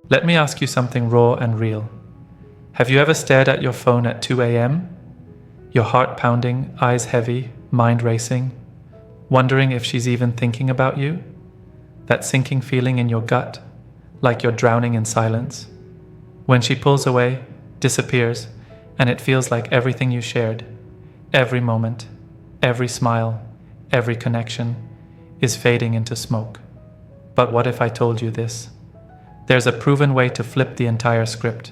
Let me ask you something raw and real. Have you ever stared at your phone at 2 a.m.? Your heart pounding, eyes heavy, mind racing, wondering if she's even thinking about you? That sinking feeling in your gut, like you're drowning in silence. When she pulls away, disappears, and it feels like everything you shared, every moment, every smile, every connection, is fading into smoke. But what if I told you this? There's a proven way to flip the entire script,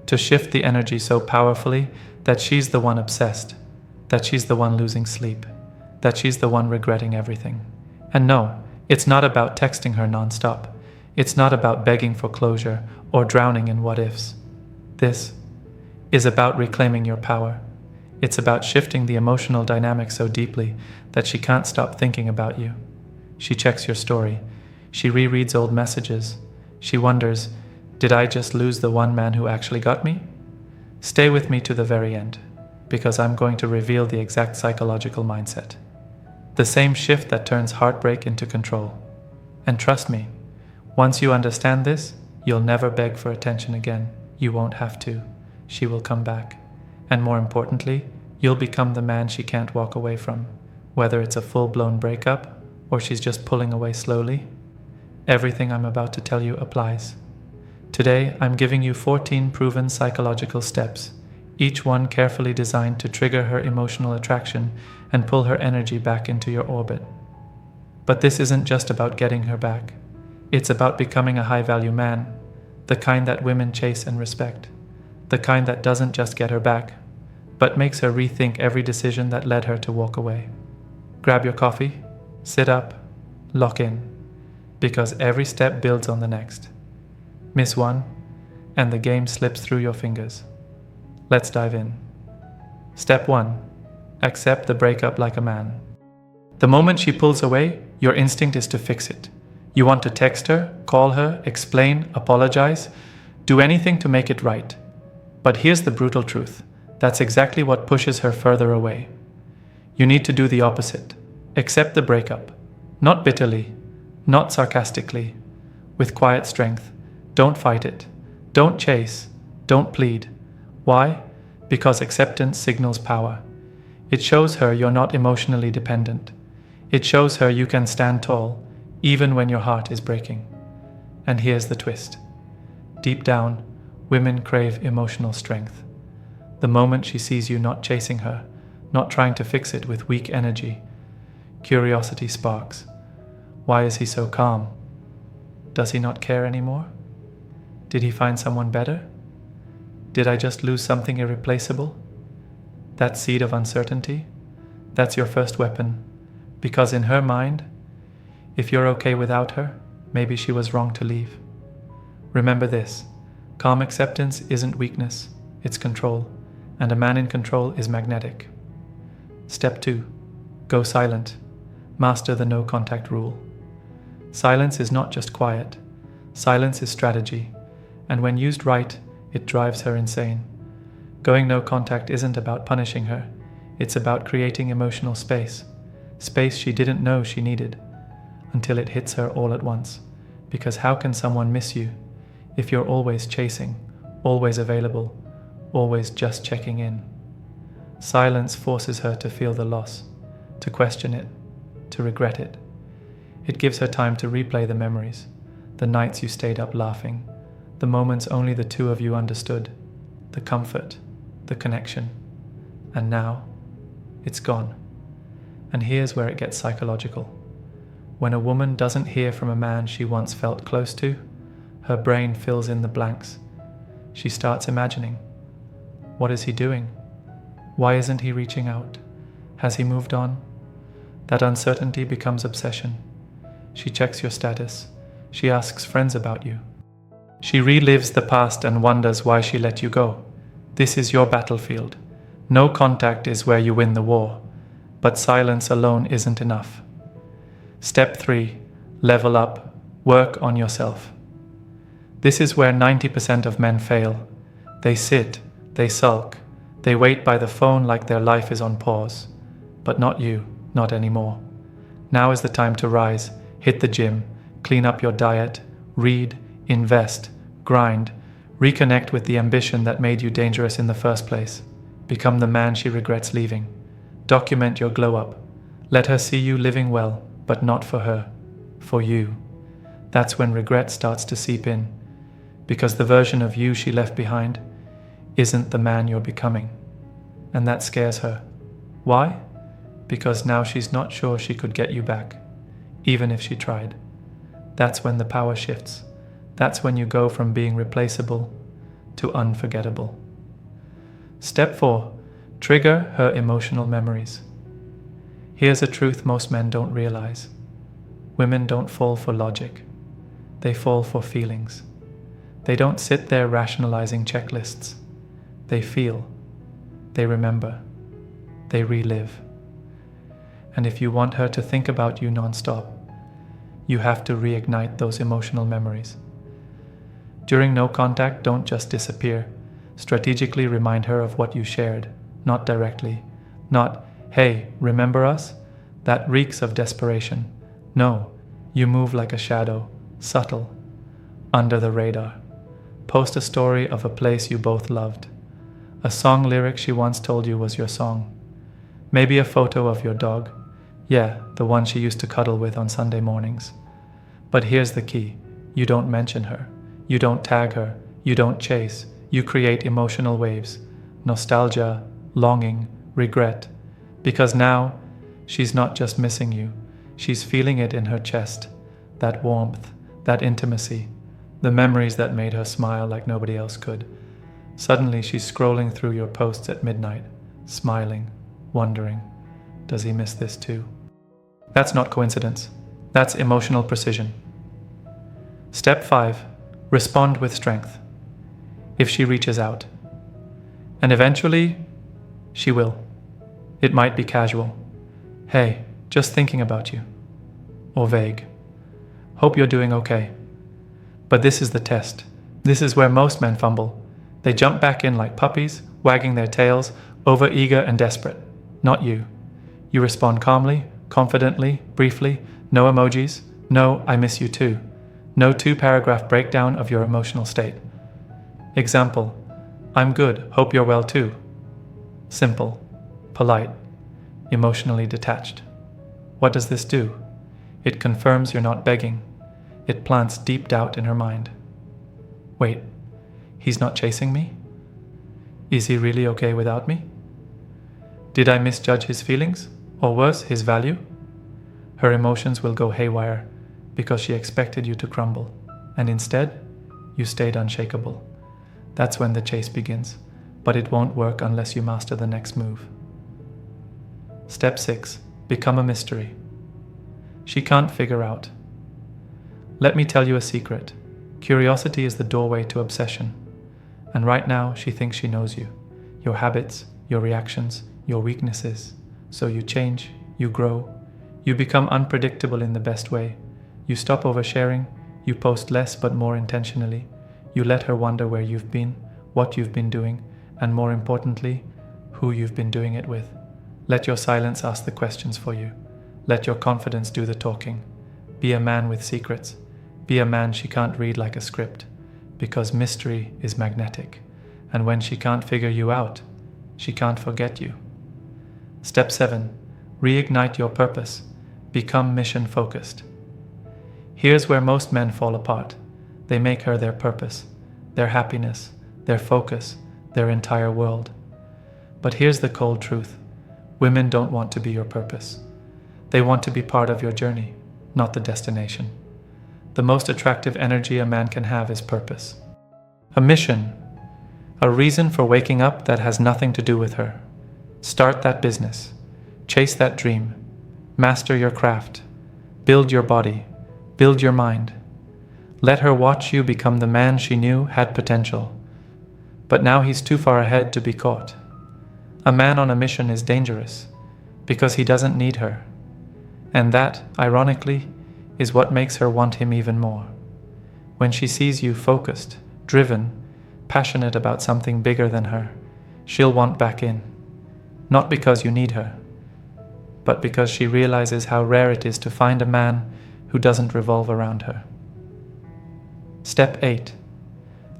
to shift the energy so powerfully that she's the one obsessed, that she's the one losing sleep, that she's the one regretting everything. And no, it's not about texting her nonstop. It's not about begging for closure or drowning in what-ifs. This is about reclaiming your power. It's about shifting the emotional dynamic so deeply that she can't stop thinking about you. She checks your story. She rereads old messages. She wonders, did I just lose the one man who actually got me? Stay with me to the very end, because I'm going to reveal the exact psychological mindset. The same shift that turns heartbreak into control. And trust me, once you understand this, you'll never beg for attention again. You won't have to. She will come back. And more importantly, you'll become the man she can't walk away from. Whether it's a full-blown breakup, or she's just pulling away slowly, everything I'm about to tell you applies. Today, I'm giving you 14 proven psychological steps, each one carefully designed to trigger her emotional attraction and pull her energy back into your orbit. But this isn't just about getting her back. It's about becoming a high-value man, the kind that women chase and respect, the kind that doesn't just get her back, but makes her rethink every decision that led her to walk away. Grab your coffee, sit up, lock in, because every step builds on the next. Miss one, and the game slips through your fingers. Let's dive in. Step 1. Accept the breakup like a man. The moment she pulls away, your instinct is to fix it. You want to text her, call her, explain, apologize, do anything to make it right. But here's the brutal truth. That's exactly what pushes her further away. You need to do the opposite. Accept the breakup. Not bitterly, not sarcastically, with quiet strength. Don't fight it. Don't chase. Don't plead. Why? Because acceptance signals power. It shows her you're not emotionally dependent. It shows her you can stand tall, even when your heart is breaking. And here's the twist. Deep down, women crave emotional strength. The moment she sees you not chasing her, not trying to fix it with weak energy, curiosity sparks. Why is he so calm? Does he not care anymore? Did he find someone better? Did I just lose something irreplaceable? That seed of uncertainty, that's your first weapon. Because in her mind, if you're okay without her, maybe she was wrong to leave. Remember this, calm acceptance isn't weakness, it's control, and a man in control is magnetic. Step 2. Go silent. Master the no contact rule. Silence is not just quiet. Silence is strategy, and when used right, it drives her insane. Going no contact isn't about punishing her, it's about creating emotional space. Space she didn't know she needed, until it hits her all at once. Because how can someone miss you if you're always chasing, always available, always just checking in? Silence forces her to feel the loss, to question it, to regret it. It gives her time to replay the memories, the nights you stayed up laughing, the moments only the two of you understood, the comfort, the connection. And now, it's gone. And here's where it gets psychological. When a woman doesn't hear from a man she once felt close to, her brain fills in the blanks. She starts imagining. What is he doing? Why isn't he reaching out? Has he moved on? That uncertainty becomes obsession. She checks your status. She asks friends about you. She relives the past and wonders why she let you go. This is your battlefield. No contact is where you win the war, but silence alone isn't enough. Step 3. Level up. Work on yourself. This is where 90% of men fail. They sit, they sulk, they wait by the phone like their life is on pause. But not you, not anymore. Now is the time to rise, hit the gym, clean up your diet, read, invest, grind, reconnect with the ambition that made you dangerous in the first place. Become the man she regrets leaving. Document your glow up. Let her see you living well, but not for her, for you. That's when regret starts to seep in, because the version of you she left behind isn't the man you're becoming. And that scares her. Why? Because now she's not sure she could get you back, even if she tried. That's when the power shifts. That's when you go from being replaceable to unforgettable. Step 4. Trigger her emotional memories. Here's a truth most men don't realize. Women don't fall for logic. They fall for feelings. They don't sit there rationalizing checklists. They feel. They remember. They relive. And if you want her to think about you nonstop, you have to reignite those emotional memories. During no contact, don't just disappear. Strategically remind her of what you shared, not directly. Not, hey, remember us? That reeks of desperation. No, you move like a shadow, subtle, under the radar. Post a story of a place you both loved. A song lyric she once told you was your song. Maybe a photo of your dog. Yeah, the one she used to cuddle with on Sunday mornings. But here's the key. You don't mention her. You don't tag her. You don't chase. You create emotional waves. Nostalgia, longing, regret. Because now, she's not just missing you. She's feeling it in her chest. That warmth, that intimacy. The memories that made her smile like nobody else could. Suddenly she's scrolling through your posts at midnight, smiling, wondering, does he miss this too? That's not coincidence. That's emotional precision. Step 5. Respond with strength. If she reaches out. And eventually, she will. It might be casual. Hey, just thinking about you. Or vague. Hope you're doing okay. But this is the test. This is where most men fumble. They jump back in like puppies, wagging their tails, overeager and desperate. Not you. You respond calmly, confidently, briefly, no emojis, no I miss you too, no 2-paragraph breakdown of your emotional state. Example, I'm good, hope you're well too. Simple, polite, emotionally detached. What does this do? It confirms you're not begging. It plants deep doubt in her mind. Wait, he's not chasing me? Is he really okay without me? Did I misjudge his feelings? Or worse, his value? Her emotions will go haywire because she expected you to crumble, and instead, you stayed unshakable. That's when the chase begins, but it won't work unless you master the next move. Step 6. Become a mystery. She can't figure out. Let me tell you a secret. Curiosity is the doorway to obsession. And right now, she thinks she knows you. Your habits, your reactions, your weaknesses. So you change, you grow, you become unpredictable in the best way. You stop oversharing, you post less but more intentionally. You let her wonder where you've been, what you've been doing, and more importantly, who you've been doing it with. Let your silence ask the questions for you. Let your confidence do the talking. Be a man with secrets. Be a man she can't read like a script, because mystery is magnetic, and when she can't figure you out, she can't forget you. Step 7. Reignite your purpose. Become mission-focused. Here's where most men fall apart. They make her their purpose, their happiness, their focus, their entire world. But here's the cold truth. Women don't want to be your purpose. They want to be part of your journey, not the destination. The most attractive energy a man can have is purpose. A mission. A reason for waking up that has nothing to do with her. Start that business. Chase that dream. Master your craft. Build your body. Build your mind. Let her watch you become the man she knew had potential. But now he's too far ahead to be caught. A man on a mission is dangerous because he doesn't need her. And that, ironically, is what makes her want him even more. When she sees you focused, driven, passionate about something bigger than her, she'll want back in. Not because you need her, but because she realizes how rare it is to find a man who doesn't revolve around her. Step 8.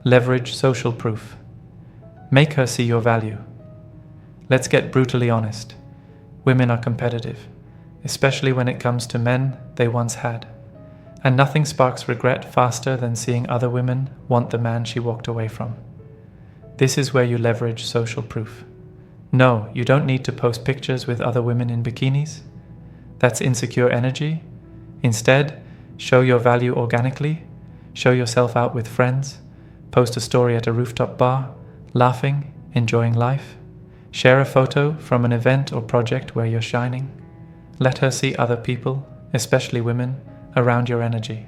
Leverage social proof. Make her see your value. Let's get brutally honest. Women are competitive, especially when it comes to men they once had. And nothing sparks regret faster than seeing other women want the man she walked away from. This is where you leverage social proof. No, you don't need to post pictures with other women in bikinis. That's insecure energy. Instead, show your value organically. Show yourself out with friends. Post a story at a rooftop bar, laughing, enjoying life. Share a photo from an event or project where you're shining. Let her see other people, especially women, around your energy.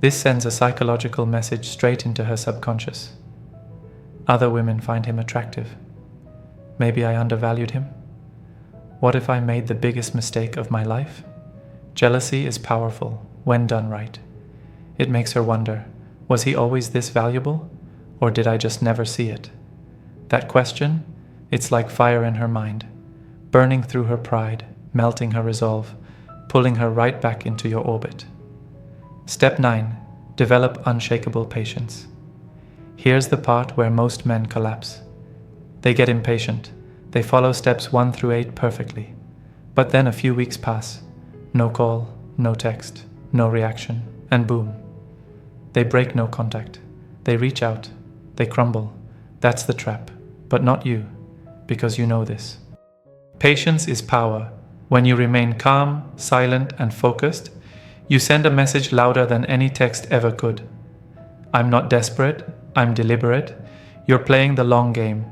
This sends a psychological message straight into her subconscious. Other women find him attractive. Maybe I undervalued him. What if I made the biggest mistake of my life? Jealousy is powerful when done right. It makes her wonder, was he always this valuable, or did I just never see it? That question, it's like fire in her mind, burning through her pride, melting her resolve, pulling her right back into your orbit. Step 9. Develop unshakable patience. Here's the part where most men collapse. They get impatient. They follow steps 1 through 8 perfectly. But then a few weeks pass. No call, no text, no reaction, and boom. They break no contact. They reach out. They crumble. That's the trap. But not you, because you know this. Patience is power. When you remain calm, silent, and focused, you send a message louder than any text ever could. I'm not desperate. I'm deliberate. You're playing the long game.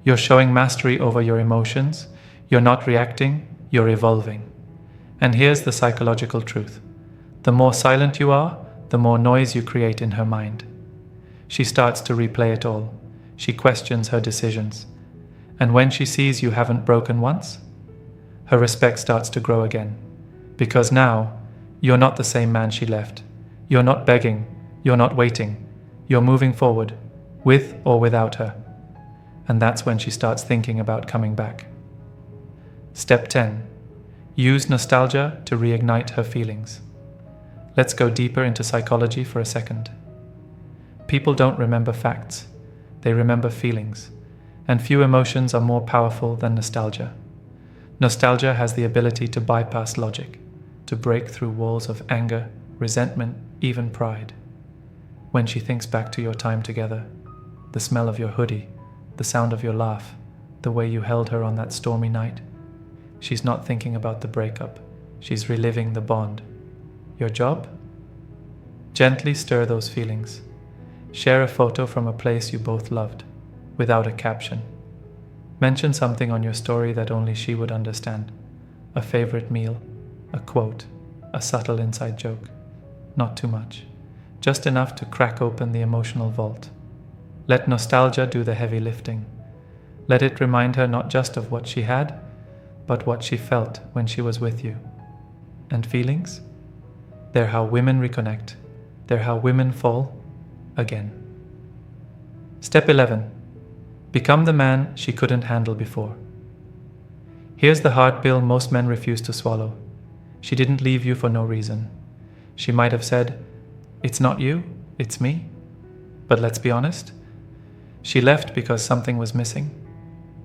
You're showing mastery over your emotions. You're not reacting. You're evolving. And here's the psychological truth. The more silent you are, the more noise you create in her mind. She starts to replay it all. She questions her decisions. And when she sees you haven't broken once, her respect starts to grow again. Because now, you're not the same man she left. You're not begging. You're not waiting. You're moving forward, with or without her. And that's when she starts thinking about coming back. Step 10. Use nostalgia to reignite her feelings. Let's go deeper into psychology for a second. People don't remember facts. They remember feelings. And few emotions are more powerful than nostalgia. Nostalgia has the ability to bypass logic, to break through walls of anger, resentment, even pride. When she thinks back to your time together, the smell of your hoodie, the sound of your laugh, the way you held her on that stormy night, she's not thinking about the breakup. She's reliving the bond. Your job? Gently stir those feelings. Share a photo from a place you both loved, without a caption. Mention something on your story that only she would understand. A favorite meal, a quote, a subtle inside joke. Not too much. Just enough to crack open the emotional vault. Let nostalgia do the heavy lifting. Let it remind her not just of what she had, but what she felt when she was with you. And feelings? They're how women reconnect. They're how women fall again. Step 11. Become the man she couldn't handle before. Here's the hard pill most men refuse to swallow. She didn't leave you for no reason. She might have said, "It's not you, it's me." But let's be honest. She left because something was missing.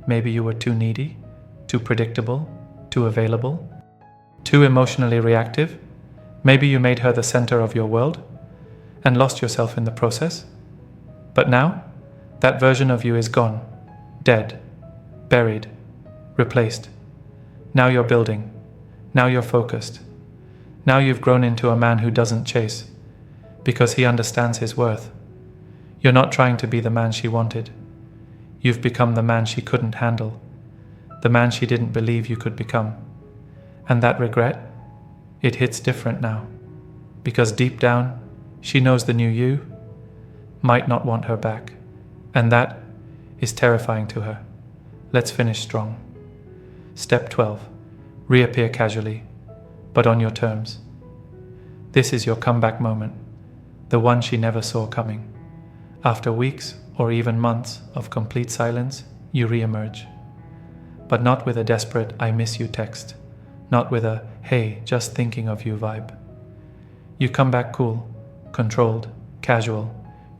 Maybe you were too needy, too predictable, too available, too emotionally reactive. Maybe you made her the center of your world and lost yourself in the process. But now, that version of you is gone, dead, buried, replaced. Now you're building. Now you're focused. Now you've grown into a man who doesn't chase, because he understands his worth. You're not trying to be the man she wanted. You've become the man she couldn't handle, the man she didn't believe you could become. And that regret, it hits different now, because deep down, she knows the new you might not want her back, and that is terrifying to her. Let's finish strong. Step 12. Reappear casually, but on your terms. This is your comeback moment, the one she never saw coming. After weeks or even months of complete silence, you re-emerge. But not with a desperate "I miss you" text, not with a "hey, just thinking of you" vibe. You come back cool, controlled, casual.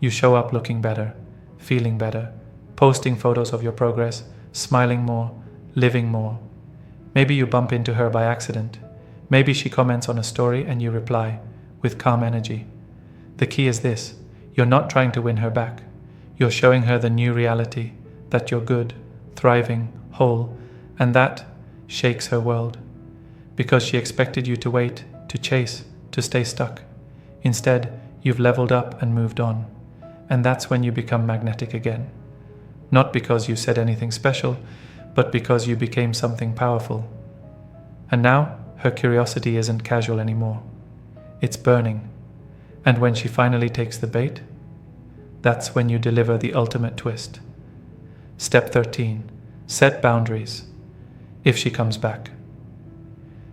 You show up looking better, feeling better, posting photos of your progress, smiling more, living more. Maybe you bump into her by accident. Maybe she comments on a story and you reply with calm energy. The key is this: you're not trying to win her back. You're showing her the new reality, that you're good, thriving, whole, and that shakes her world. Because she expected you to wait, to chase, to stay stuck. Instead, you've leveled up and moved on. And that's when you become magnetic again. Not because you said anything special, but because you became something powerful. And now, her curiosity isn't casual anymore. It's burning. And when she finally takes the bait, that's when you deliver the ultimate twist. Step 13. Set boundaries. If she comes back.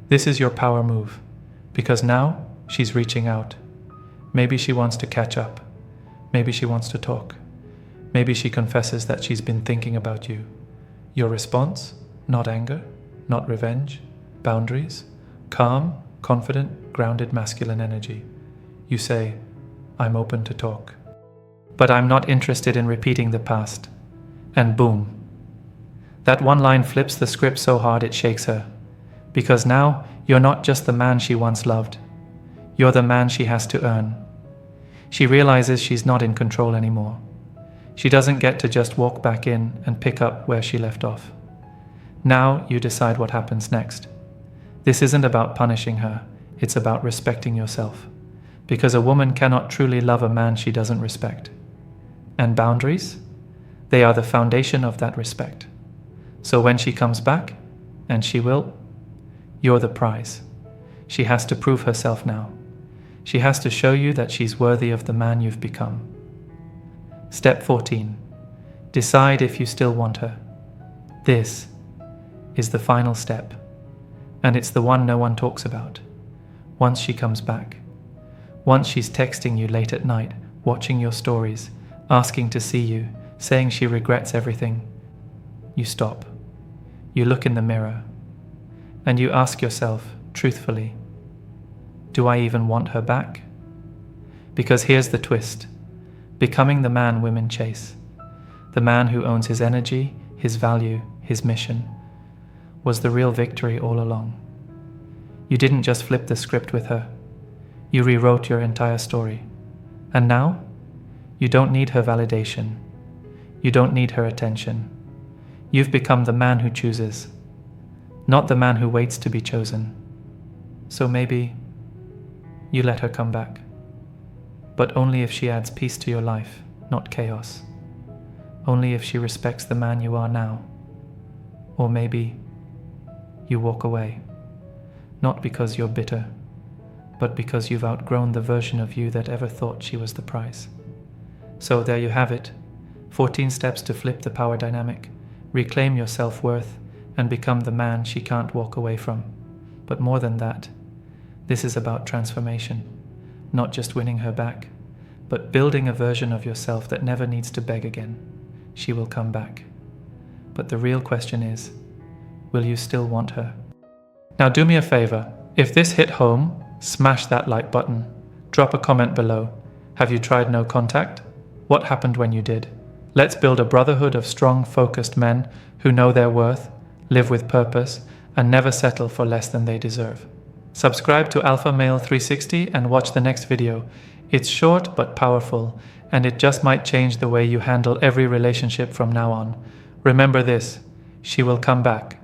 This is your power move, because now she's reaching out. Maybe she wants to catch up. Maybe she wants to talk. Maybe she confesses that she's been thinking about you. Your response? Not anger, not revenge. Boundaries. Calm, confident, grounded masculine energy. You say, I'm open to talk. But I'm not interested in repeating the past. And boom. That one line flips the script so hard it shakes her. Because now you're not just the man she once loved. You're the man she has to earn. She realizes she's not in control anymore. She doesn't get to just walk back in and pick up where she left off. Now you decide what happens next. This isn't about punishing her, it's about respecting yourself. Because a woman cannot truly love a man she doesn't respect. And boundaries? They are the foundation of that respect. So when she comes back, and she will, you're the prize. She has to prove herself now. She has to show you that she's worthy of the man you've become. Step 14. Decide if you still want her. This is the final step, and it's the one no one talks about. Once she comes back, once she's texting you late at night, watching your stories, asking to see you, saying she regrets everything, you stop. You look in the mirror, and you ask yourself, truthfully, do I even want her back? Because here's the twist. Becoming the man women chase, the man who owns his energy, his value, his mission, was the real victory all along. You didn't just flip the script with her. You rewrote your entire story. And now, you don't need her validation. You don't need her attention. You've become the man who chooses, not the man who waits to be chosen. So maybe you let her come back. But only if she adds peace to your life, not chaos. Only if she respects the man you are now. Or maybe you walk away, not because you're bitter, but because you've outgrown the version of you that ever thought she was the prize. So there you have it, 14 steps to flip the power dynamic, reclaim your self-worth, and become the man she can't walk away from. But more than that, this is about transformation. Not just winning her back, but building a version of yourself that never needs to beg again. She will come back. But the real question is, will you still want her? Now do me a favor. If this hit home, smash that like button. Drop a comment below. Have you tried no contact? What happened when you did? Let's build a brotherhood of strong, focused men who know their worth, live with purpose, and never settle for less than they deserve. Subscribe to Alpha Male 360 and watch the next video. It's short but powerful, and it just might change the way you handle every relationship from now on. Remember this, she will come back.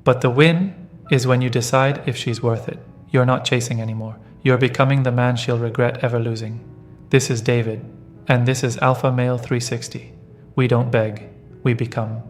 But the win is when you decide if she's worth it. You're not chasing anymore. You're becoming the man she'll regret ever losing. This is David, and this is Alpha Male 360. We don't beg, we become.